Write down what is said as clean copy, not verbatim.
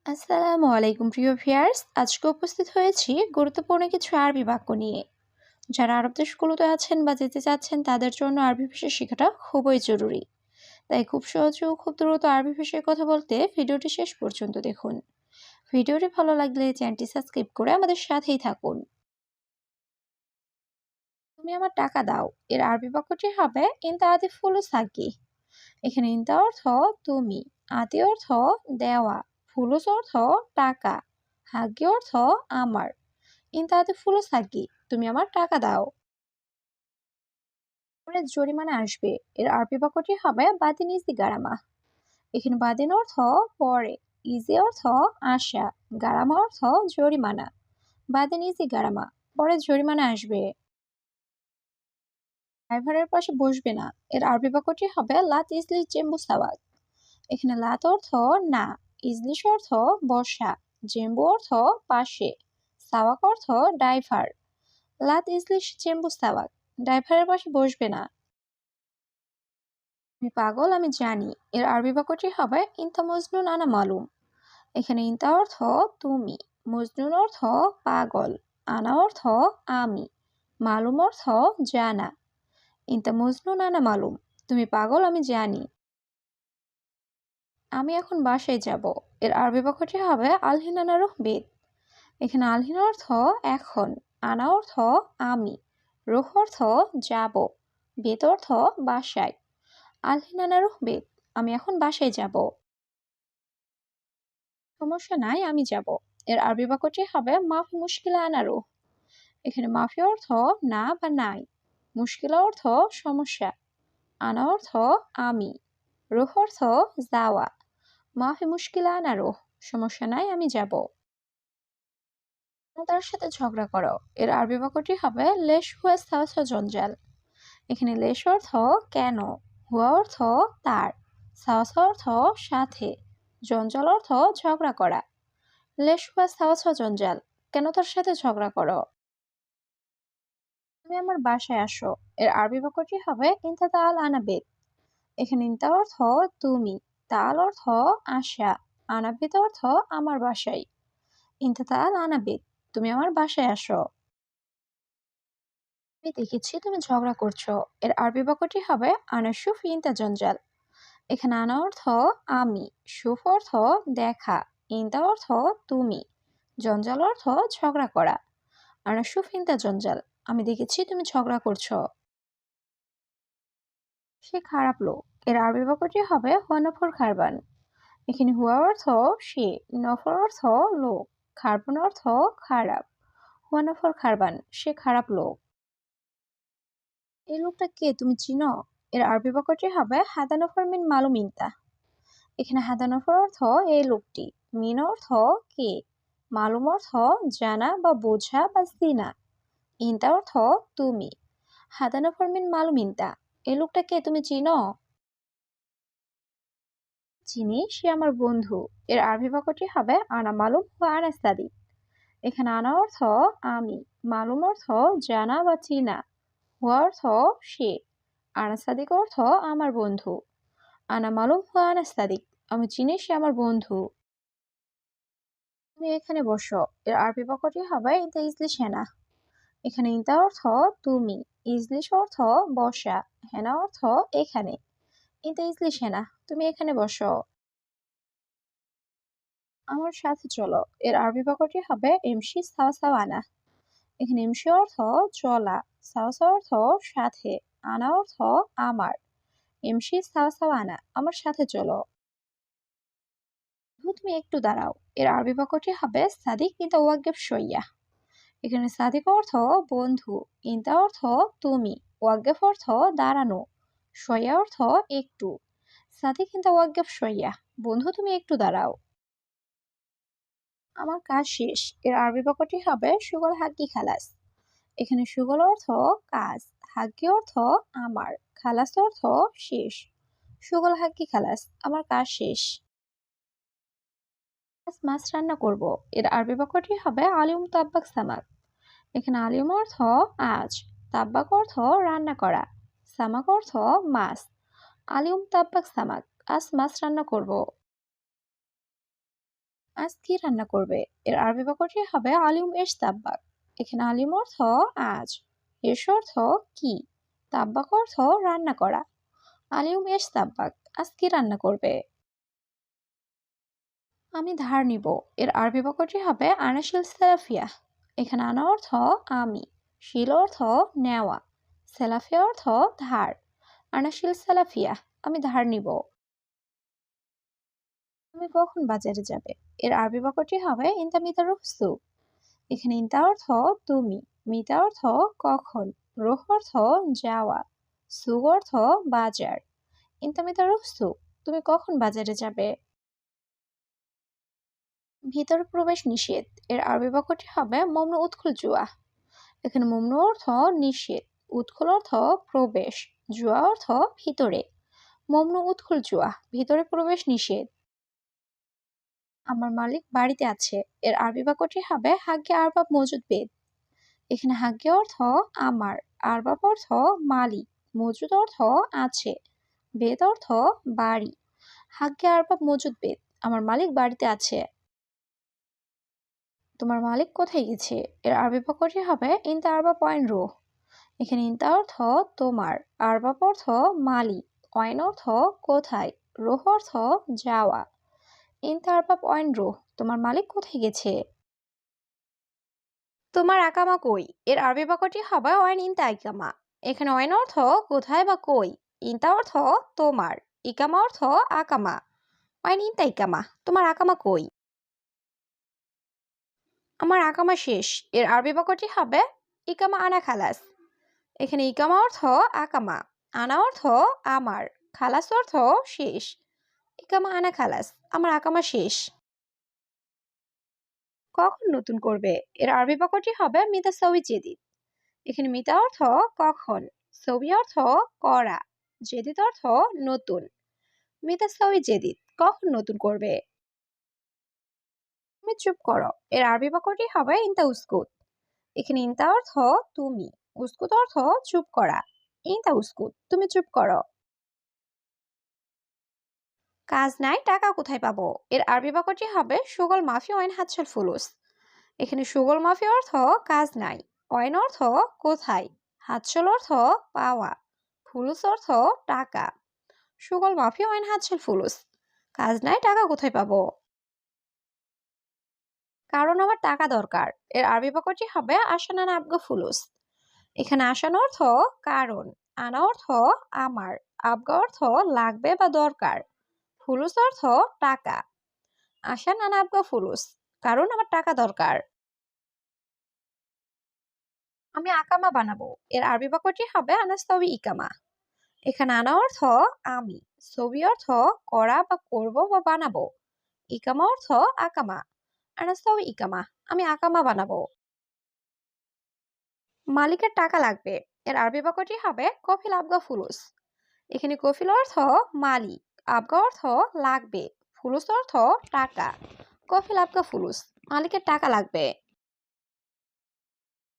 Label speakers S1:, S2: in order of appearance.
S1: আসসালামু আলাইকুম প্রিয় ভিউয়ার্স, আজকে উপস্থিত হয়েছি গুরুত্বপূর্ণ কিছু আরবি বাক্য নিয়ে। যারা আরব দেশগুলোতে আছেন বা যেতে চাচ্ছেন তাদের জন্য আরবি ভাষা শেখাটা খুবই জরুরি। তাই খুব সহজে ও খুব দ্রুত আরবি ভাষায় কথা বলতে ভিডিওটি শেষ পর্যন্ত দেখুন। ভিডিওটি ভালো লাগলে চ্যানেলটি সাবস্ক্রাইব করে আমাদের সাথেই থাকুন। তুমি আমার টাকা দাও এর আরবি বাক্যটি হবে ইনতা আতি ফুলুস হাক্কি। এখানে ইনতা অর্থ তুমি, আতি অর্থ দেওয়া, ফুলুস অর্থ টাকা, হাগ্গি অর্থ আমার। ইনতাহাতে ফুলুস হাক্কি, তুমি আমার টাকা দাও। পরে জরিমানা আসবে এর আরবি বাক্যটি হবে বাদিন ইজি গারামা। এখানে বাদিন অর্থ পরে, ইজি অর্থ আসা, গারামা অর্থ জরিমানা। বাদিন ইজি গারামা, পরে জরিমানা আসবে। ড্রাইভারের পাশে বসবে না এর আরবি বাক্যটি হবে লাত ইজলিস জেম্বু সাওয়াক। এখানে লাত অর্থ না, ইজলিশ অর্থ বসা, জেম্বু অর্থ পাশে, সাওয়াক অর্থ ড্রাইভার। লাত ইজলিশ জেম্বু সাওয়াক, ড্রাইভারের পাশে বসবে না। তুমি পাগল আমি জানি এর আরবি বাক্যটি হবে ইনতা মজনুন আনা মালুম। এখানে ইনতা অর্থ তুমি, মজনুন অর্থ পাগল, আনা অর্থ আমি, মালুম অর্থ জানা। ইনতা মজনুন আনা মালুম, তুমি পাগল আমি জানি। আমি এখন বাসায় যাব এর আরবি বাক্যটি হবে আলহিনানা রুহ বেদ। এখানে আলহিন অর্থ এখন, আনা অর্থ আমি, রুহ অর্থ যাব, বেদ অর্থ বাসায়। আলহিনানা রুহ বেদ, আমি এখন বাসায় যাব। সমস্যা নাই আমি যাব এর আরবি বাক্যটি হবে মাফি মুশকিলা আনারু। এখানে মাফি অর্থ না বা নাই, মুশকিলা অর্থ সমস্যা, আনা অর্থ আমি, রুহ অর্থ যাওয়া। মাফি মুশকিলা আনারু, সমস্যা নাই আমি যাব। তার সাথে ঝগড়া করো এর আরবি বাক্যটি হবে লেশ হুয়া সাওসা জঞ্জাল। এখানে লেশ অর্থ কেন, হুয়া অর্থ তার, সাওসা অর্থ সাথে, জঞ্জাল অর্থ ঝগড়া করা। লেশ হুয়া সাওসা জঞ্জাল, কেন তার সাথে ঝগড়া করো। তুমি আমার বাসায় আসো এর আরবি বাক্যটি হবে ইনতা তাআল আনা বেত। এখানে ইনতা অর্থ তুমি, তাআল অর্থ আসা, আনা বেত অর্থ আমার বাসায়। ইনতা তাআল আনা বেত, তুমি আমার বাসায় আসো। আমি দেখেছি তুমি ঝগড়া করছো এর আরবি বাক্যটি হবে আনা শুফ ইনতা জঞ্জাল। এখানে আনা অর্থ আমি, শুফ অর্থ দেখা, ইনতা অর্থ তুমি, জঞ্জাল অর্থ ঝগড়া করা। আনা শুফ ইনতা জঞ্জাল, আমি দেখেছি তুমি ঝগড়া করছো। সে খারাপ লোক এর আরবি বাক্যটি হবে হুয়া নফর খারবান। এখানে হুয়া অর্থ সে, নফর অর্থ লোক, খারবান অর্থ খারাপ। হুয়া নফর খারবান, সে খারাপ লোক। এই লোকটা কে তুমি চিনো এর আরবি বাক্যটি হবে হাদা নফর মিন মালুম ইনতা। এখানে হাদা নফর অর্থ এই লোকটি, মিন অর্থ কে, মালুম অর্থ জানা বা বোঝা বা চিনা, ইনতা অর্থ তুমি। হাদা নফর মিন মালুম ইনতা, এই লোকটা কে তুমি চিনো। চিনি, সে আমার বন্ধু এর আরবি বাক্যটি হবে আনা মালুম বা আনা সাদিক। এখানে আনা অর্থ আমি, মালুম অর্থ জানা বা চিনা, হুয়া অর্থ সে, আনা সাদিক অর্থ আমার বন্ধু। আনা মালুম হুয়া আনা সাদিক, আমি চিনি সে আমার বন্ধু। তুমি এখানে বসো এর আরবি বাক্যটি হবে ইনতা ইজলিস হেনা। এখানে ইনতা অর্থ তুমি, ইজলিস অর্থ বসা, হেনা অর্থ এখানে। ইনতা ইজলিস হেনা, তুমি এখানে বসো। আমার সাথে চলো এর আরবি বাক্যটি হবে এমসি সাওয়া সাওয়া আনা। এখানে এমসি অর্থ চলা, সাওয়া সাওয়া অর্থ সাথে, আনা অর্থ আমার। এমসি সাওয়া সাওয়া আনা, আমার সাথে চলো। বন্ধু, তুমি একটু দাঁড়াও এর আরবি বাক্যটি হবে সাদিক ইনতা ওয়াক্কিফ শোয়্যা। এখানে সাদিক অর্থ বন্ধু, ইনতা অর্থ তুমি, ওয়াক্কিফ অর্থ দাঁড়ানো, শোয়্যা অর্থ একটু। সাদিক ইনতা ওয়াক্কিফ শোয়্যা, বন্ধু তুমি একটু দাঁড়াও। আমার কাজ শেষ এর আরবি বাক্যটি হবে সুগল হাক্কি খালাস। এখানে সুগল অর্থ কাজ, হাক্কি অর্থ আমার, খালাস অর্থ শেষ। সুগল হাক্কি খালাস, আমার কাজ শেষ। আজ মাছ রান্না করব এর আরবি বাক্যটি হবে আলিম তাব্বাক সামাক। এখানে আলিম অর্থ আজ, তাব্বাক অর্থ রান্না করা, সামাক অর্থ মাছ। আলিম তাব্বাক সামাক, আজ মাছ রান্না করব। আজ কি রান্না করবে? এর আরবি বাক্যটি হবে আলিম এশ তাব্বাক। এখানে আলিম অর্থ আজ, এশ অর্থ কি, তাব্বাক অর্থ রান্না করা। আলিম এশ তাব্বাক, আজ কি রান্না করবে? আমি ধার নিব। এর আরবি বাক্যটি হবে আনা শিল সেলাফিয়া। এখানে আনা অর্থ আমি, শিল অর্থ নেওয়া, সেলাফিয়া অর্থ ধার। আনা শিল সেলাফিয়া, আমি ধার নিব। তুমি কখন বাজারে যাবে? এর আরবি বাক্যটি হবে ইনতা মিতা রুহসু। এখানে ইনতা অর্থ তুমি, মিতা অর্থ কখন, রুহ অর্থ যাওয়া, সুগ অর্থ বাজার। ইনতা মিতা রুহসু, তুমি কখন বাজারে যাবে? ভিতরে প্রবেশ নিষেধ। এর আরবি বাক্যটি হবে মমনু উদখুল জুয়া। এখানে মমনু অর্থ নিষেধ, উদখুল অর্থ প্রবেশ, জুয়া অর্থ ভিতরে। মমনু উদখুল জুয়া, ভিতরে প্রবেশ নিষেধ। আমার মালিক বাড়িতে আছে। এর আরবি বাক্যটি হবে হাগ্গে আরবাব মজুদ বেদ। এখানে হাগ্গে অর্থ আমার, আরবাব অর্থ মালিক, মজুদ অর্থ আছে, বেদ অর্থ বাড়ি। হাগ্গে আরবাব মজুদ বেদ, আমার মালিক বাড়িতে আছে। তোমার মালিক কোথায় গেছে? এর আরবি বাক্যটি হবে ইনতা আরবাব ওয়াইন রুহ। এখানে ইনতা অর্থ তোমার, আরবাব অর্থ মালিক, ওয়াইন অর্থ কোথায়, রুহ অর্থ যাওয়া। ইনতা আরবাব ওয়াইন রুহ, তোমার মালিক কোথায় গেছে? তোমার আকামা কই? এর আরবি বাক্যটি হবে ওয়াইন ইনতা ইকামা। এখানে ওয়াইন অর্থ কোথায় বা কই, ইনতা অর্থ তোমার, ইকামা অর্থ আকামা। ওয়াইন ইনতা ইকামা, তোমার আকামা কই? আমার আকামা শেষ। এর আরবি বাক্যটি হবে ইকামা আনা খালাস। এখানে ইকামা অর্থ আকামা, আনা অর্থ আমার, খালাস অর্থ শেষ। ইকামা আনা খালাস, আমার আকামা শেষ। কখন নতুন করবে? এর আরবি বাক্যটি হবে মিতা সউই জেদিদ। এখানে মিতা অর্থ কখন, সউই অর্থ করা, জেদিদ অর্থ নতুন। মিতা সউই জেদিদ, কখন নতুন করবে? তুমি চুপ করো। এর আরবি বাক্যটি হবে ইনতা উস্কুত। এখানে ইনতা অর্থ তুমি, উস্কুত অর্থ চুপ করা। ইনতা উস্কুত, তুমি চুপ করো। কাজ নাই, টাকা কোথায় পাবো? এর আরবি বাক্যটি হবে শুগল মাফি ওয়াইন হাতছাল ফুলুস। এখানে শুগল মাফি অর্থ কাজ নাই, ওয়াইন অর্থ কোথায়, হাতছাল অর্থ পাওয়া, ফুলুস অর্থ টাকা। শুগল মাফি ওয়াইন হাতছাল ফুলুস, কাজ নাই, টাকা কোথায় পাবো? কারণ আমার টাকা দরকার। এর আরবি বাক্যটি হবে আসানা আবগা ফুলুস। এখানে আসান অর্থ কারণ, আনা অর্থ আমার, আবগা অর্থ লাগবে বা দরকার, ফুলুস অর্থ টাকা। আসান আনা আবগা ফুলুস, কারণ আমার টাকা দরকার। আমি আকামা বানাবো। এর আরবি বাক্যটি হবে আনাস্তাবি ইকামা। এখানে আনা অর্থ আমি, ছবি অর্থ করা বা করব বা বানাবো, ইকামা অর্থ আকামা। আনাস্তাবি ইকামা, আমি আকামা বানাবো। মালিকের টাকা লাগবে। এর আরবি বাক্যটি হবে কফিল আবগা ফুলুস। এখানে কফিল অর্থ মালিক, আবগা অর্থ লাগবে, ফুলুস অর্থ টাকা। কফিল আবগা ফুলুস, মালিকের টাকা লাগবে।